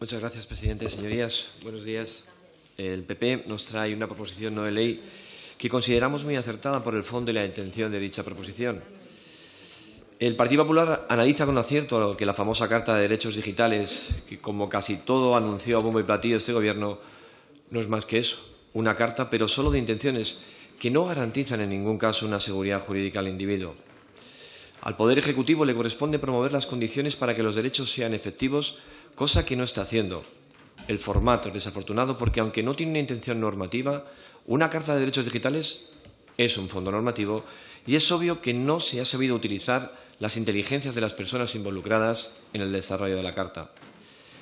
Muchas gracias, presidente. Señorías, buenos días. El PP nos trae una proposición no de ley que consideramos muy acertada por el fondo y la intención de dicha proposición. El Partido Popular analiza con acierto que la famosa Carta de Derechos Digitales, que como casi todo anunció a bombo y platillo este Gobierno, no es más que eso, una carta, pero solo de intenciones, que no garantizan en ningún caso una seguridad jurídica al individuo. Al Poder Ejecutivo le corresponde promover las condiciones para que los derechos sean efectivos, cosa que no está haciendo. El formato es desafortunado porque, aunque no tiene una intención normativa, una Carta de Derechos Digitales es un fondo normativo y es obvio que no se ha sabido utilizar las inteligencias de las personas involucradas en el desarrollo de la Carta.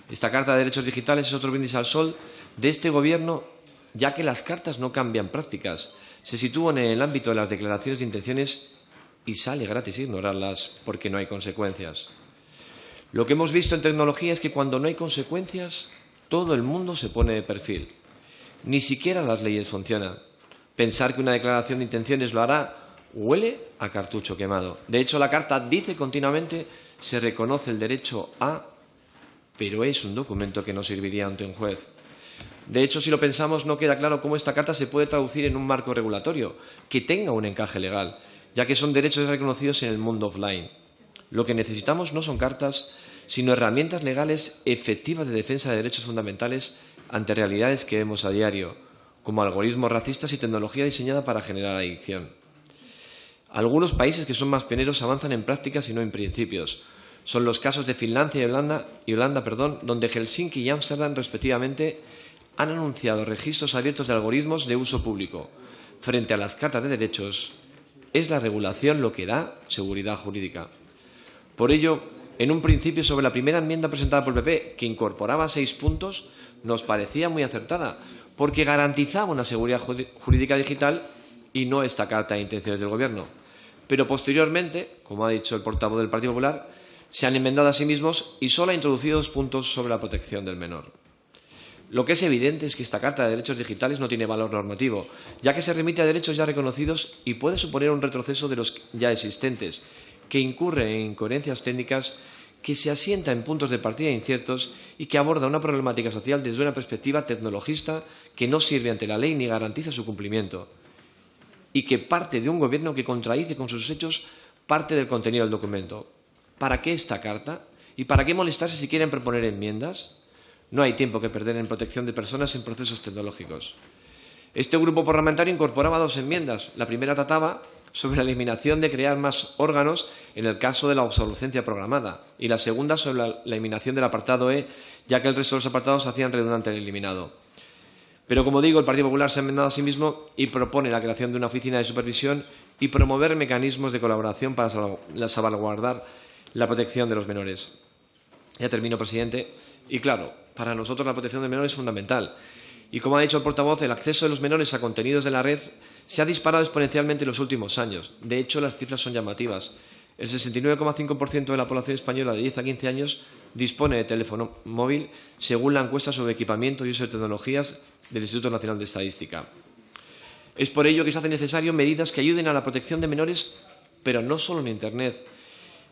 Esta Carta de Derechos Digitales es otro brindis al sol de este Gobierno, ya que las cartas no cambian prácticas, se sitúan en el ámbito de las declaraciones de intenciones y sale gratis ignorarlas porque no hay consecuencias. Lo que hemos visto en tecnología es que cuando no hay consecuencias, todo el mundo se pone de perfil. Ni siquiera las leyes funcionan. Pensar que una declaración de intenciones lo hará huele a cartucho quemado. De hecho, la Carta dice continuamente se reconoce el derecho a, pero es un documento que no serviría ante un juez. De hecho, si lo pensamos, no queda claro cómo esta Carta se puede traducir en un marco regulatorio que tenga un encaje legal, ya que son derechos reconocidos en el mundo offline. Lo que necesitamos no son cartas, sino herramientas legales efectivas de defensa de derechos fundamentales ante realidades que vemos a diario, como algoritmos racistas y tecnología diseñada para generar adicción. Algunos países que son más pioneros avanzan en prácticas y no en principios. Son los casos de Finlandia y Holanda, donde Helsinki y Ámsterdam, respectivamente, han anunciado registros abiertos de algoritmos de uso público. Frente a las cartas de derechos, es la regulación lo que da seguridad jurídica. Por ello, en un principio, sobre la primera enmienda presentada por el PP, que incorporaba 6 puntos, nos parecía muy acertada, porque garantizaba una seguridad jurídica digital y no esta Carta de Intenciones del Gobierno. Pero posteriormente, como ha dicho el portavoz del Partido Popular, se han enmendado a sí mismos y solo ha introducido 2 puntos sobre la protección del menor. Lo que es evidente es que esta Carta de Derechos Digitales no tiene valor normativo, ya que se remite a derechos ya reconocidos y puede suponer un retroceso de los ya existentes, que incurre en incoherencias técnicas, que se asienta en puntos de partida inciertos y que aborda una problemática social desde una perspectiva tecnologista que no sirve ante la ley ni garantiza su cumplimiento, y que parte de un Gobierno que contradice con sus hechos parte del contenido del documento. ¿Para qué esta Carta? ¿Y para qué molestarse si quieren proponer enmiendas? No hay tiempo que perder en protección de personas en procesos tecnológicos. Este grupo parlamentario incorporaba 2 enmiendas. La primera trataba sobre la eliminación de crear más órganos en el caso de la obsolescencia programada y la segunda sobre la eliminación del apartado E, ya que el resto de los apartados hacían redundante el eliminado. Pero, como digo, el Partido Popular se ha enmendado a sí mismo y propone la creación de una oficina de supervisión y promover mecanismos de colaboración para salvaguardar la protección de los menores. Ya termino, presidente. Y claro, para nosotros la protección del menor es fundamental. Y como ha dicho el portavoz, el acceso de los menores a contenidos de la red se ha disparado exponencialmente en los últimos años. De hecho, las cifras son llamativas. El 69,5% de la población española de 10 a 15 años dispone de teléfono móvil, según la encuesta sobre equipamiento y uso de tecnologías del Instituto Nacional de Estadística. Es por ello que se hacen necesarias medidas que ayuden a la protección de menores, pero no solo en Internet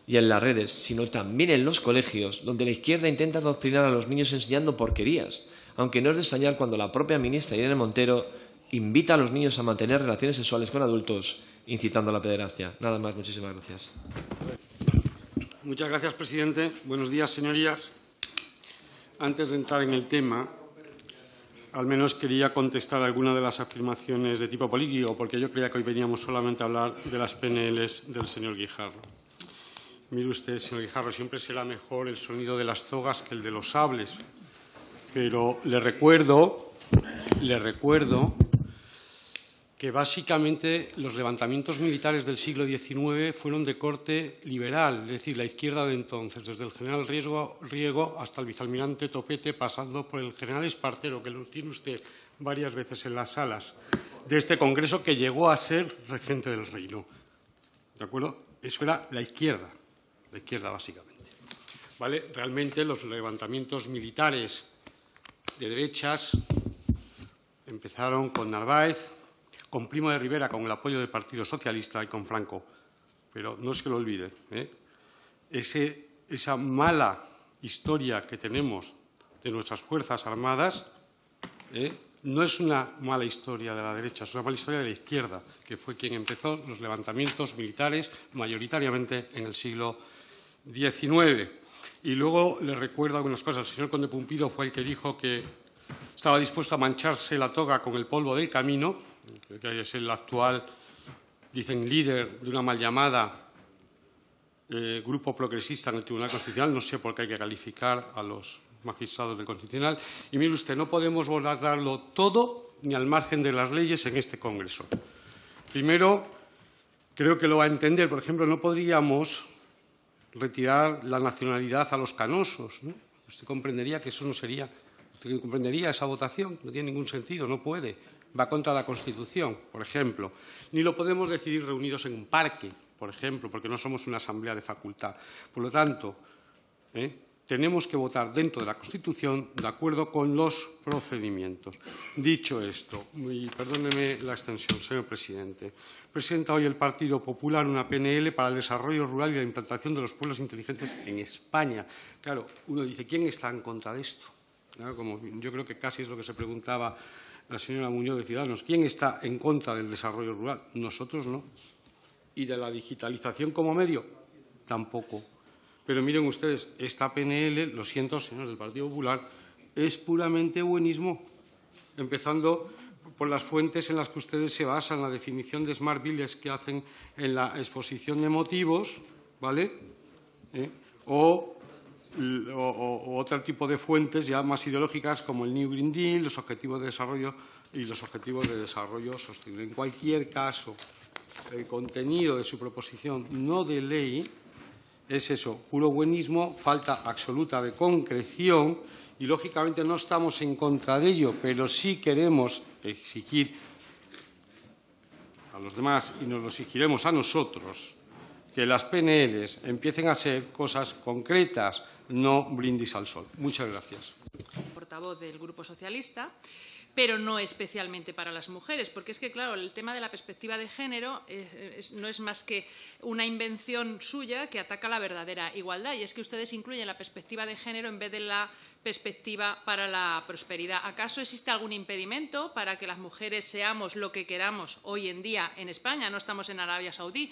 y en las redes, sino también en los colegios, donde la izquierda intenta adoctrinar a los niños enseñando porquerías, aunque no es de extrañar cuando la propia ministra Irene Montero invita a los niños a mantener relaciones sexuales con adultos, incitando a la pederastia. Nada más, muchísimas gracias. Muchas gracias, presidente. Buenos días, señorías. Antes de entrar en el tema, al menos quería contestar algunas de las afirmaciones de tipo político, porque yo creía que hoy veníamos solamente a hablar de las PNLs del señor Guijarro. Mire usted, señor Guijarro, siempre será mejor el sonido de las togas que el de los sables. Pero le recuerdo que básicamente los levantamientos militares del siglo XIX fueron de corte liberal, es decir, la izquierda de entonces, desde el general Riego hasta el vicealmirante Topete, pasando por el general Espartero, que lo tiene usted varias veces en las salas de este Congreso, que llegó a ser regente del reino. ¿De acuerdo? Eso era la izquierda básicamente. ¿Vale? Realmente los levantamientos militares de derechas empezaron con Narváez, con Primo de Rivera, con el apoyo del Partido Socialista y con Franco. Pero no se lo olvide, esa mala historia que tenemos de nuestras Fuerzas Armadas, no es una mala historia de la derecha, es una mala historia de la izquierda, que fue quien empezó los levantamientos militares mayoritariamente en el siglo XIX. Y luego le recuerdo algunas cosas. El señor conde Pumpido fue el que dijo que estaba dispuesto a mancharse la toga con el polvo del camino, que es el actual, dicen, líder de una mal llamada grupo progresista en el Tribunal Constitucional. No sé por qué hay que calificar a los magistrados del Constitucional. Y mire usted, no podemos darlo todo ni al margen de las leyes en este Congreso. Primero, creo que lo va a entender. Por ejemplo, no podríamos retirar la nacionalidad a los canosos, ¿no? Usted comprendería que eso no sería, usted comprendería esa votación, no tiene ningún sentido, no puede, va contra la Constitución, por ejemplo. Ni lo podemos decidir reunidos en un parque, por ejemplo, porque no somos una asamblea de facultad. Por lo tanto, tenemos que votar dentro de la Constitución de acuerdo con los procedimientos. Dicho esto, y perdóneme la extensión, señor presidente, presenta hoy el Partido Popular una PNL para el desarrollo rural y la implantación de los pueblos inteligentes en España. Claro, uno dice, ¿quién está en contra de esto? Claro, como yo creo que casi es lo que se preguntaba la señora Muñoz de Ciudadanos. ¿Quién está en contra del desarrollo rural? Nosotros no. ¿Y de la digitalización como medio? Tampoco. Pero miren ustedes, esta PNL, lo siento, señores del Partido Popular, es puramente buenismo, empezando por las fuentes en las que ustedes se basan, la definición de Smart Village que hacen en la exposición de motivos, ¿vale? O otro tipo de fuentes ya más ideológicas como el New Green Deal, los objetivos de desarrollo y los objetivos de desarrollo sostenible. En cualquier caso, el contenido de su proposición no de ley es eso, puro buenismo, falta absoluta de concreción y, lógicamente, no estamos en contra de ello, pero sí queremos exigir a los demás y nos lo exigiremos a nosotros que las PNLs empiecen a ser cosas concretas, no brindis al sol. Muchas gracias. Portavoz del Grupo Socialista, pero no especialmente para las mujeres, porque es que, claro, el tema de la perspectiva de género no es más que una invención suya que ataca la verdadera igualdad, y es que ustedes incluyen la perspectiva de género en vez de la perspectiva para la prosperidad. ¿Acaso existe algún impedimento para que las mujeres seamos lo que queramos hoy en día en España? No estamos en Arabia Saudí.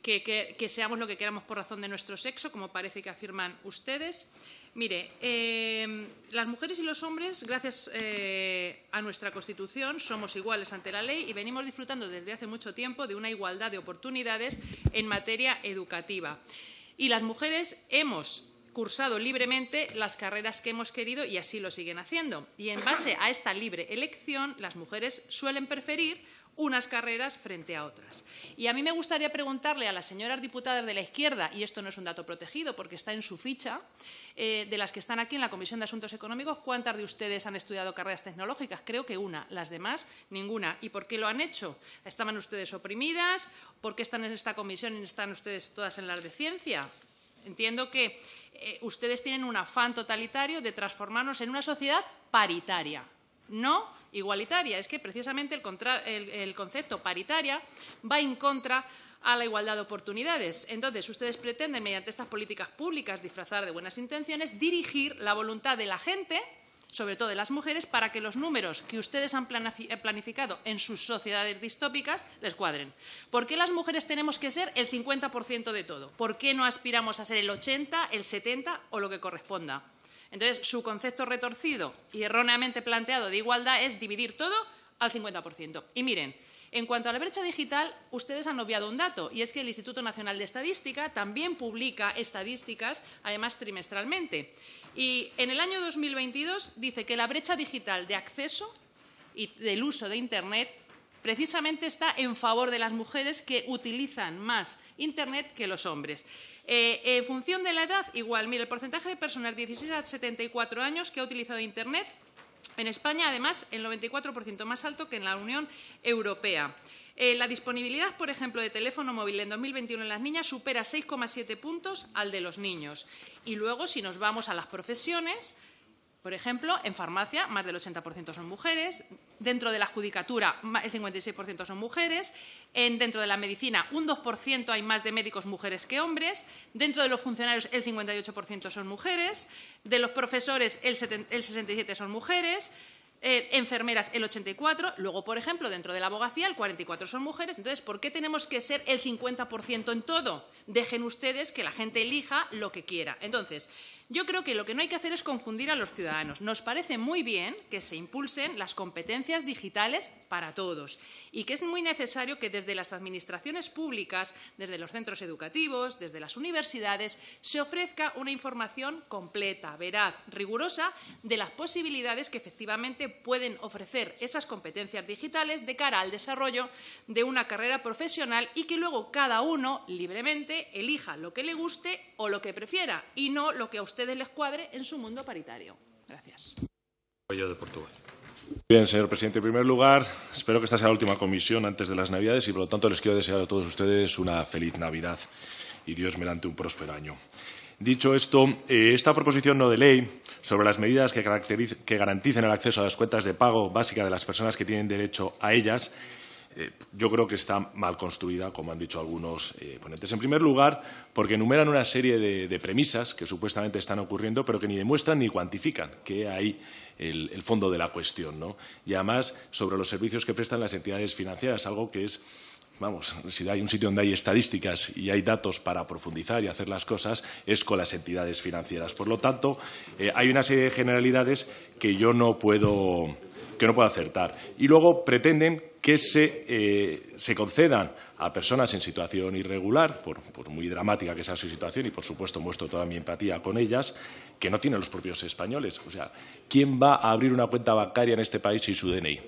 Que seamos lo que queramos por razón de nuestro sexo, como parece que afirman ustedes. Mire, las mujeres y los hombres, gracias a nuestra Constitución, somos iguales ante la ley y venimos disfrutando desde hace mucho tiempo de una igualdad de oportunidades en materia educativa. Y las mujeres hemos cursado libremente las carreras que hemos querido y así lo siguen haciendo. Y en base a esta libre elección, las mujeres suelen preferir unas carreras frente a otras. Y a mí me gustaría preguntarle a las señoras diputadas de la izquierda, y esto no es un dato protegido porque está en su ficha, de las que están aquí en la Comisión de Asuntos Económicos, ¿cuántas de ustedes han estudiado carreras tecnológicas? Creo que una, las demás, ninguna. ¿Y por qué lo han hecho? ¿Estaban ustedes oprimidas? ¿Por qué están en esta comisión y están ustedes todas en las de ciencia? Entiendo que ustedes tienen un afán totalitario de transformarnos en una sociedad paritaria, no igualitaria. Es que precisamente el concepto paritaria va en contra a la igualdad de oportunidades. Entonces, ustedes pretenden, mediante estas políticas públicas, disfrazar de buenas intenciones, dirigir la voluntad de la gente, sobre todo de las mujeres, para que los números que ustedes han planificado en sus sociedades distópicas les cuadren. ¿Por qué las mujeres tenemos que ser el 50% de todo? ¿Por qué no aspiramos a ser el 80%, el 70% o lo que corresponda? Entonces, su concepto retorcido y erróneamente planteado de igualdad es dividir todo al 50%. Y miren, en cuanto a la brecha digital, ustedes han obviado un dato, y es que el Instituto Nacional de Estadística también publica estadísticas, además trimestralmente. Y en el año 2022 dice que la brecha digital de acceso y del uso de Internet precisamente está en favor de las mujeres, que utilizan más Internet que los hombres. En función de la edad, igual. Mire, el porcentaje de personas de 16 a 74 años que ha utilizado Internet en España, además, el 94% más alto que en la Unión Europea. La disponibilidad, por ejemplo, de teléfono móvil en 2021 en las niñas supera 6,7 puntos al de los niños. Y luego, si nos vamos a las profesiones, Por ejemplo, en farmacia más del 80% son mujeres, dentro de la judicatura el 56% son mujeres, dentro de la medicina un 2% hay más de médicos mujeres que hombres, dentro de los funcionarios el 58% son mujeres, de los profesores el 67% son mujeres, enfermeras el 84%, luego, por ejemplo, dentro de la abogacía el 44% son mujeres. Entonces, ¿por qué tenemos que ser el 50% en todo? Dejen ustedes que la gente elija lo que quiera. Entonces, yo creo que lo que no hay que hacer es confundir a los ciudadanos. Nos parece muy bien que se impulsen las competencias digitales para todos y que es muy necesario que desde las administraciones públicas, desde los centros educativos, desde las universidades, se ofrezca una información completa, veraz, rigurosa de las posibilidades que efectivamente pueden ofrecer esas competencias digitales de cara al desarrollo de una carrera profesional y que luego cada uno libremente elija lo que le guste o lo que prefiera y no lo que a ustedes les cuadre en su mundo paritario. Gracias. Yo de Portugal. Bien, señor presidente. En primer lugar, espero que esta sea la última comisión antes de las Navidades y, por lo tanto, les quiero desear a todos ustedes una feliz Navidad y Dios mediante un próspero año. Dicho esto, esta proposición no de ley sobre las medidas que garanticen el acceso a las cuentas de pago básica de las personas que tienen derecho a ellas, yo creo que está mal construida, como han dicho algunos ponentes. En primer lugar, porque enumeran una serie de premisas que supuestamente están ocurriendo, pero que ni demuestran ni cuantifican que hay el fondo de la cuestión, ¿no? Y además, sobre los servicios que prestan las entidades financieras, algo que es, vamos, si hay un sitio donde hay estadísticas y hay datos para profundizar y hacer las cosas, es con las entidades financieras. Por lo tanto, hay una serie de generalidades que yo no puedo acertar. Y luego pretenden que se concedan a personas en situación irregular, por muy dramática que sea su situación, y por supuesto muestro toda mi empatía con ellas, que no tienen los propios españoles. O sea, ¿quién va a abrir una cuenta bancaria en este país sin su DNI?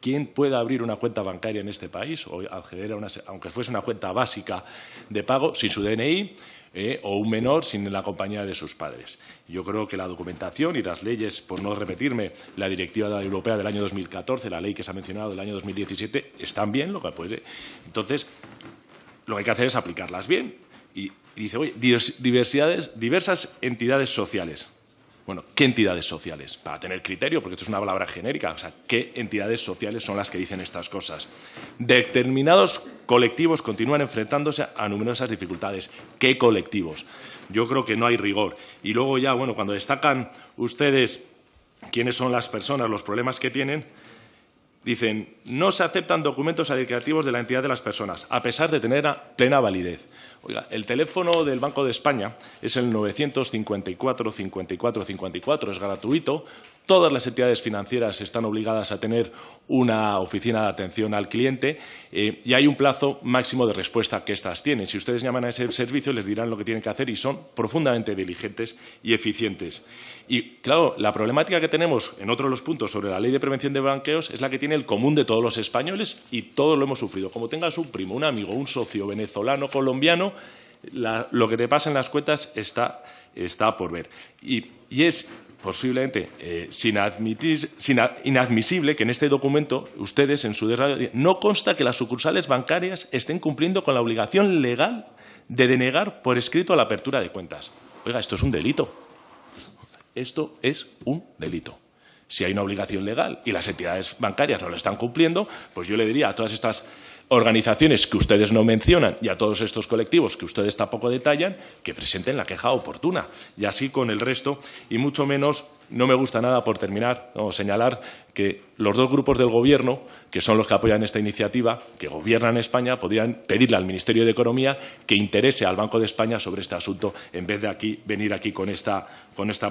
¿Quién puede abrir una cuenta bancaria en este país o acceder a aunque fuese una cuenta básica de pago, sin su DNI o un menor sin la compañía de sus padres? Yo creo que la documentación y las leyes, por no repetirme, la Directiva Europea del año 2014, la ley que se ha mencionado del año 2017, están bien. Entonces, lo que hay que hacer es aplicarlas bien. Y dice, oye, diversas entidades sociales. Bueno, ¿qué entidades sociales? Para tener criterio, porque esto es una palabra genérica. O sea, ¿qué entidades sociales son las que dicen estas cosas? Determinados colectivos continúan enfrentándose a numerosas dificultades. ¿Qué colectivos? Yo creo que no hay rigor. Y luego ya, bueno, cuando destacan ustedes quiénes son las personas, los problemas que tienen, dicen, no se aceptan documentos identificativos de la entidad de las personas, a pesar de tener plena validez. Oiga, el teléfono del Banco de España es el 954 54 54, es gratuito. Todas las entidades financieras están obligadas a tener una oficina de atención al cliente y hay un plazo máximo de respuesta que éstas tienen. Si ustedes llaman a ese servicio, les dirán lo que tienen que hacer y son profundamente diligentes y eficientes. Y, claro, la problemática que tenemos en otro de los puntos sobre la Ley de Prevención de Blanqueos es la que tiene el común de todos los españoles y todos lo hemos sufrido. Como tengas un primo, un amigo, un socio venezolano, colombiano, lo que te pasa en las cuentas está por ver. Y es posiblemente inadmisible que en este documento ustedes, en su desarrollo, no consta que las sucursales bancarias estén cumpliendo con la obligación legal de denegar por escrito la apertura de cuentas. Oiga, esto es un delito. Esto es un delito. Si hay una obligación legal y las entidades bancarias no lo están cumpliendo, pues yo le diría a todas estas organizaciones que ustedes no mencionan y a todos estos colectivos que ustedes tampoco detallan, que presenten la queja oportuna. Y así con el resto, y mucho menos, no me gusta nada, por terminar, señalar que los dos grupos del Gobierno, que son los que apoyan esta iniciativa, que gobiernan España, podrían pedirle al Ministerio de Economía que interese al Banco de España sobre este asunto en vez de venir aquí con esta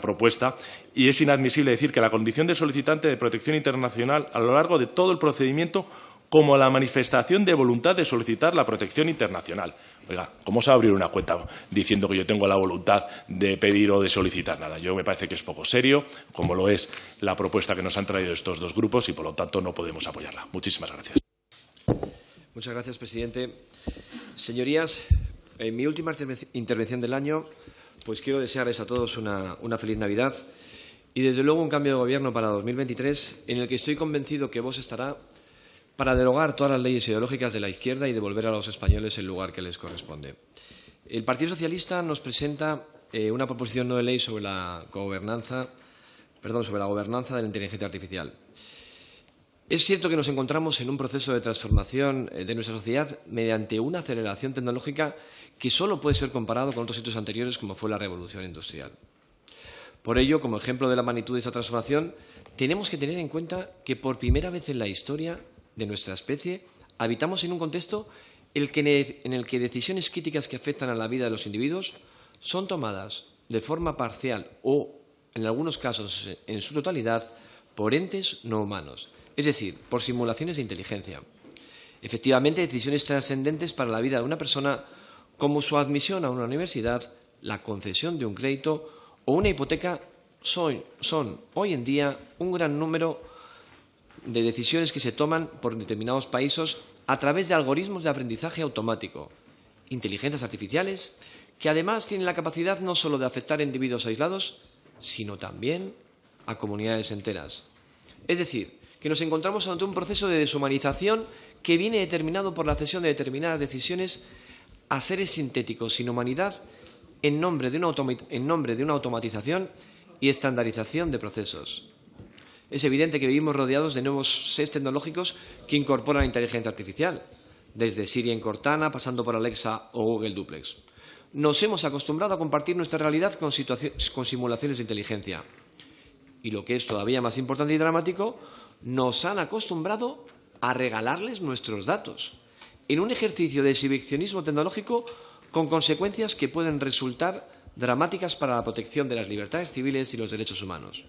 propuesta. Y es inadmisible decir que la condición de solicitante de protección internacional a lo largo de todo el procedimiento como la manifestación de voluntad de solicitar la protección internacional. Oiga, ¿cómo se va a abrir una cuenta diciendo que yo tengo la voluntad de pedir o de solicitar nada? Yo me parece que es poco serio, como lo es la propuesta que nos han traído estos dos grupos y, por lo tanto, no podemos apoyarla. Muchísimas gracias. Muchas gracias, presidente. Señorías, en mi última intervención del año, pues quiero desearles a todos una feliz Navidad y, desde luego, un cambio de gobierno para 2023 en el que estoy convencido que Vox estará para derogar todas las leyes ideológicas de la izquierda y devolver a los españoles el lugar que les corresponde. El Partido Socialista nos presenta una proposición no de ley sobre la gobernanza de la inteligencia artificial. Es cierto que nos encontramos en un proceso de transformación de nuestra sociedad mediante una aceleración tecnológica que solo puede ser comparado con otros hitos anteriores, como fue la revolución industrial. Por ello, como ejemplo de la magnitud de esta transformación, tenemos que tener en cuenta que por primera vez en la historia de nuestra especie habitamos en un contexto en el que decisiones críticas que afectan a la vida de los individuos son tomadas de forma parcial o, en algunos casos, en su totalidad, por entes no humanos, es decir, por simulaciones de inteligencia. Efectivamente, decisiones trascendentes para la vida de una persona, como su admisión a una universidad, la concesión de un crédito o una hipoteca, son hoy en día un gran número de decisiones que se toman por determinados países a través de algoritmos de aprendizaje automático, inteligencias artificiales, que además tienen la capacidad no solo de afectar a individuos aislados, sino también a comunidades enteras. Es decir, que nos encontramos ante un proceso de deshumanización que viene determinado por la cesión de determinadas decisiones a seres sintéticos sin humanidad en nombre de una automatización y estandarización de procesos. Es evidente que vivimos rodeados de nuevos sets tecnológicos que incorporan la inteligencia artificial, desde Siri en Cortana, pasando por Alexa o Google Duplex. Nos hemos acostumbrado a compartir nuestra realidad con simulaciones de inteligencia. Y lo que es todavía más importante y dramático, nos han acostumbrado a regalarles nuestros datos, en un ejercicio de exhibicionismo tecnológico con consecuencias que pueden resultar dramáticas para la protección de las libertades civiles y los derechos humanos.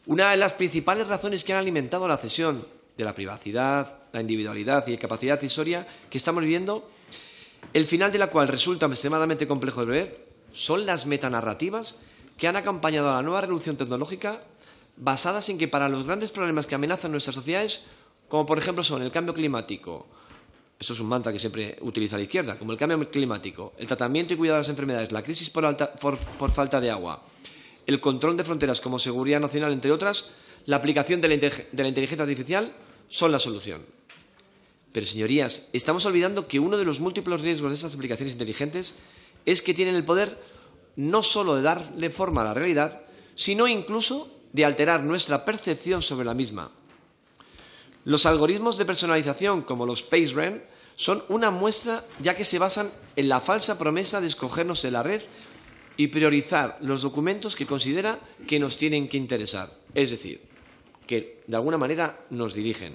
Una de las principales razones que han alimentado la cesión de la privacidad, la individualidad y la capacidad decisoria que estamos viviendo, el final de la cual resulta extremadamente complejo de ver, son las metanarrativas que han acompañado a la nueva revolución tecnológica, basadas en que para los grandes problemas que amenazan nuestras sociedades, como por ejemplo son el cambio climático, eso es un mantra que siempre utiliza la izquierda, como el cambio climático, el tratamiento y cuidado de las enfermedades, la crisis por falta de agua, el control de fronteras como seguridad nacional, entre otras, la aplicación de la inteligencia artificial son la solución. Pero, señorías, estamos olvidando que uno de los múltiples riesgos de estas aplicaciones inteligentes es que tienen el poder no solo de darle forma a la realidad, sino incluso de alterar nuestra percepción sobre la misma. Los algoritmos de personalización, como los PageRank, son una muestra, ya que se basan en la falsa promesa de escogernos de la red y priorizar los documentos que considera que nos tienen que interesar, es decir, que de alguna manera nos dirigen.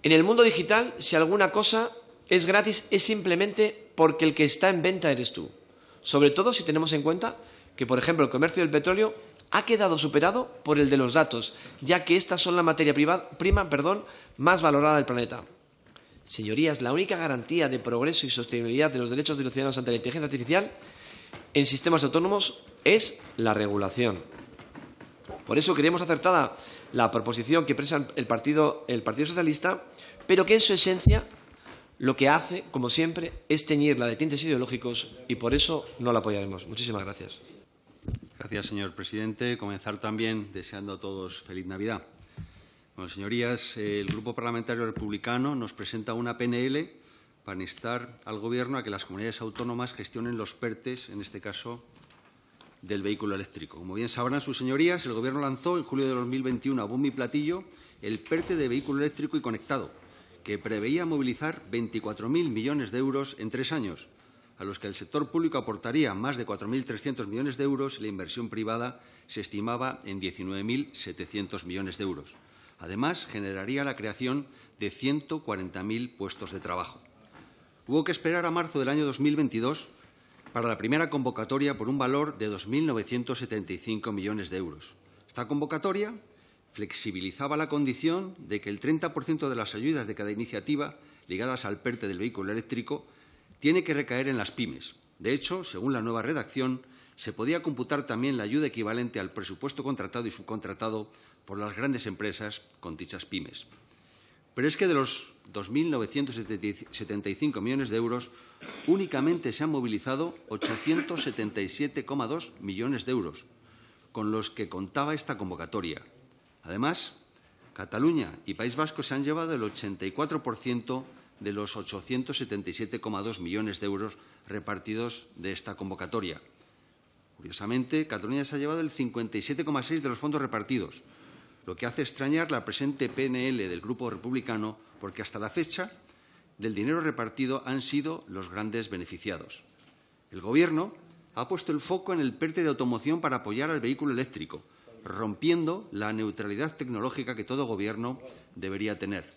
En el mundo digital, si alguna cosa es gratis, es simplemente porque el que está en venta eres tú. Sobre todo si tenemos en cuenta que, por ejemplo, el comercio del petróleo ha quedado superado por el de los datos, ya que estas son la materia prima más valorada del planeta. Señorías, la única garantía de progreso y sostenibilidad de los derechos de los ciudadanos ante la inteligencia artificial en sistemas autónomos es la regulación. Por eso creemos acertada la proposición que presenta el Partido Socialista, pero que en su esencia lo que hace, como siempre, es teñirla de tintes ideológicos y por eso no la apoyaremos. Muchísimas gracias. Gracias, señor presidente. Comenzar también deseando a todos feliz Navidad. Bueno, señorías, el Grupo Parlamentario Republicano nos presenta una PNL para instar al Gobierno a que las comunidades autónomas gestionen los PERTEs, en este caso, del vehículo eléctrico. Como bien sabrán sus señorías, el Gobierno lanzó en julio de 2021 a bombo y platillo el PERTE de vehículo eléctrico y conectado, que preveía movilizar 24.000 millones de euros en 3 años, a los que el sector público aportaría más de 4.300 millones de euros y la inversión privada se estimaba en 19.700 millones de euros. Además, generaría la creación de 140.000 puestos de trabajo. Hubo que esperar a marzo del año 2022 para la primera convocatoria por un valor de 2.975 millones de euros. Esta convocatoria flexibilizaba la condición de que el 30% de las ayudas de cada iniciativa ligadas al PERTE del vehículo eléctrico tiene que recaer en las pymes. De hecho, según la nueva redacción, se podía computar también la ayuda equivalente al presupuesto contratado y subcontratado por las grandes empresas con dichas pymes. Pero es que de los 2.975 millones de euros, únicamente se han movilizado 877,2 millones de euros, con los que contaba esta convocatoria. Además, Cataluña y País Vasco se han llevado el 84% de los 877,2 millones de euros repartidos de esta convocatoria. Curiosamente, Cataluña se ha llevado el 57,6% de los fondos repartidos, lo que hace extrañar la presente PNL del Grupo Republicano, porque hasta la fecha del dinero repartido han sido los grandes beneficiados. El Gobierno ha puesto el foco en el PERTE de automoción para apoyar al vehículo eléctrico, rompiendo la neutralidad tecnológica que todo Gobierno debería tener.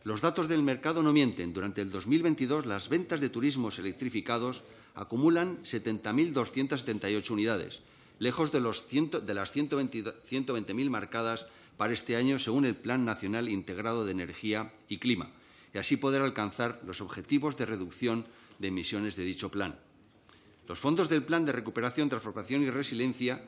Los datos del mercado no mienten. Durante el 2022, las ventas de turismos electrificados acumulan 70.278 unidades, lejos de las 120.000 marcadas para este año según el Plan Nacional Integrado de Energía y Clima, y así poder alcanzar los objetivos de reducción de emisiones de dicho plan. Los fondos del Plan de Recuperación, Transformación y Resiliencia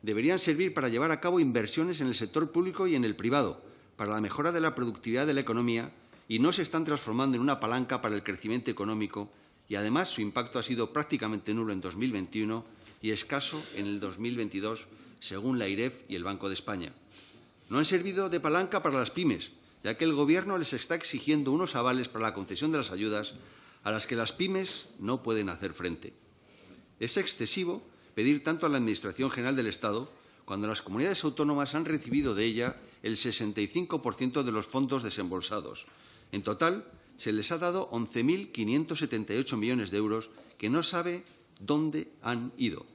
deberían servir para llevar a cabo inversiones en el sector público y en el privado, para la mejora de la productividad de la economía, y no se están transformando en una palanca para el crecimiento económico, y además su impacto ha sido prácticamente nulo en 2021 y escaso en el 2022, según la IREF y el Banco de España. No han servido de palanca para las pymes, ya que el Gobierno les está exigiendo unos avales para la concesión de las ayudas a las que las pymes no pueden hacer frente. Es excesivo pedir tanto a la Administración General del Estado cuando las comunidades autónomas han recibido de ella el 65% de los fondos desembolsados. En total, se les ha dado 11.578 millones de euros que no sabe dónde han ido.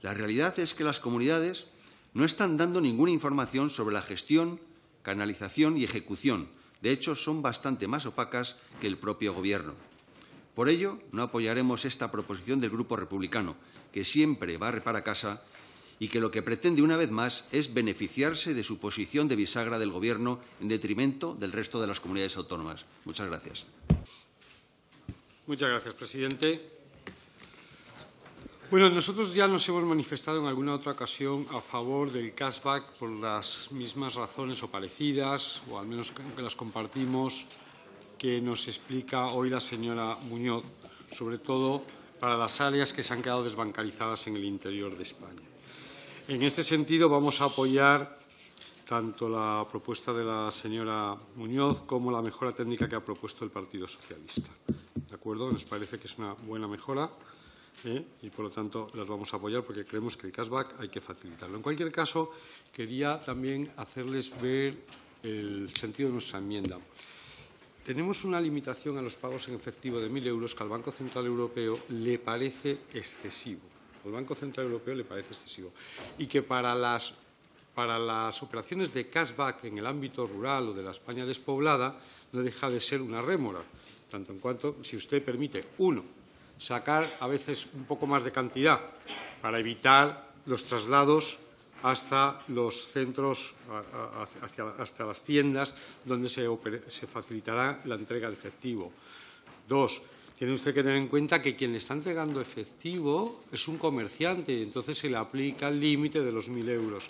La realidad es que las comunidades no están dando ninguna información sobre la gestión, canalización y ejecución. De hecho, son bastante más opacas que el propio Gobierno. Por ello, no apoyaremos esta proposición del Grupo Republicano, que siempre barre para casa y que lo que pretende una vez más es beneficiarse de su posición de bisagra del Gobierno en detrimento del resto de las comunidades autónomas. Muchas gracias. Muchas gracias, presidente. Bueno, nosotros ya nos hemos manifestado en alguna otra ocasión a favor del cashback por las mismas razones o parecidas, o al menos que las compartimos, que nos explica hoy la señora Muñoz, sobre todo para las áreas que se han quedado desbancarizadas en el interior de España. En este sentido, vamos a apoyar tanto la propuesta de la señora Muñoz como la mejora técnica que ha propuesto el Partido Socialista. ¿De acuerdo? Nos parece que es una buena mejora y, por lo tanto, las vamos a apoyar porque creemos que el cashback hay que facilitarlo. En cualquier caso, quería también hacerles ver el sentido de nuestra enmienda. Tenemos una limitación a los pagos en efectivo de 1.000 euros que al Banco Central Europeo le parece excesivo. Al Banco Central Europeo le parece excesivo. Y que para las operaciones de cashback en el ámbito rural o de la España despoblada no deja de ser una rémora, tanto en cuanto si usted permite, sacar a veces un poco más de cantidad para evitar los traslados hasta los centros, hasta las tiendas donde se facilitará la entrega de efectivo. 2. Tiene usted que tener en cuenta que quien le está entregando efectivo es un comerciante, entonces se le aplica el límite de los 1.000 euros.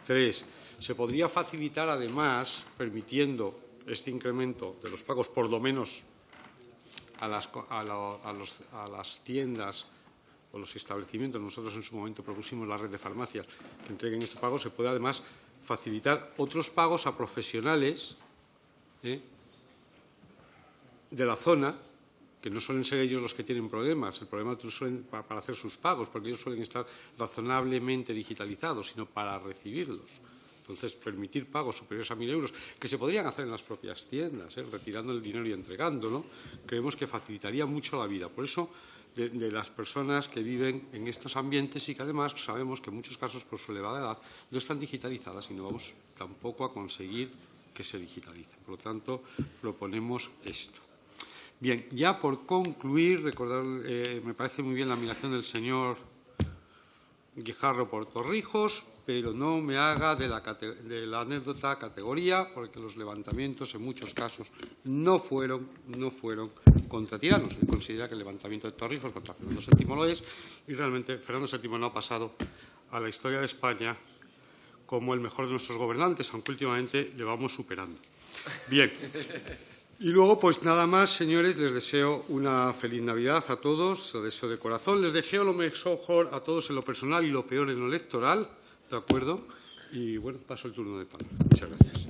3. Se podría facilitar, además, permitiendo este incremento de los pagos, por lo menos a las tiendas o los establecimientos. Nosotros en su momento propusimos la red de farmacias que entreguen este pago. Se puede, además, facilitar otros pagos a profesionales de la zona, que no suelen ser ellos los que tienen problemas. El problema suelen para hacer sus pagos, porque ellos suelen estar razonablemente digitalizados, sino para recibirlos. Entonces, permitir pagos superiores a 1.000 euros, que se podrían hacer en las propias tiendas, retirando el dinero y entregándolo, creemos que facilitaría mucho la vida. Por eso, de las personas que viven en estos ambientes y que, además, sabemos que en muchos casos, por su elevada edad, no están digitalizadas y no vamos tampoco a conseguir que se digitalicen. Por lo tanto, proponemos esto. Bien, ya por concluir, recordar, me parece muy bien la admiración del señor Guijarro por Torrijos, pero no me haga de la anécdota categoría, porque los levantamientos en muchos casos no fueron contra tiranos. Él considera que el levantamiento de Torrijos contra Fernando VII lo es, y realmente Fernando VII no ha pasado a la historia de España como el mejor de nuestros gobernantes, aunque últimamente le vamos superando. Bien. Y luego, pues nada más, señores, les deseo una feliz Navidad a todos, lo deseo de corazón. Les deseo lo mejor a todos en lo personal y lo peor en lo electoral, ¿de acuerdo? Y bueno, paso el turno de palabra. Muchas gracias.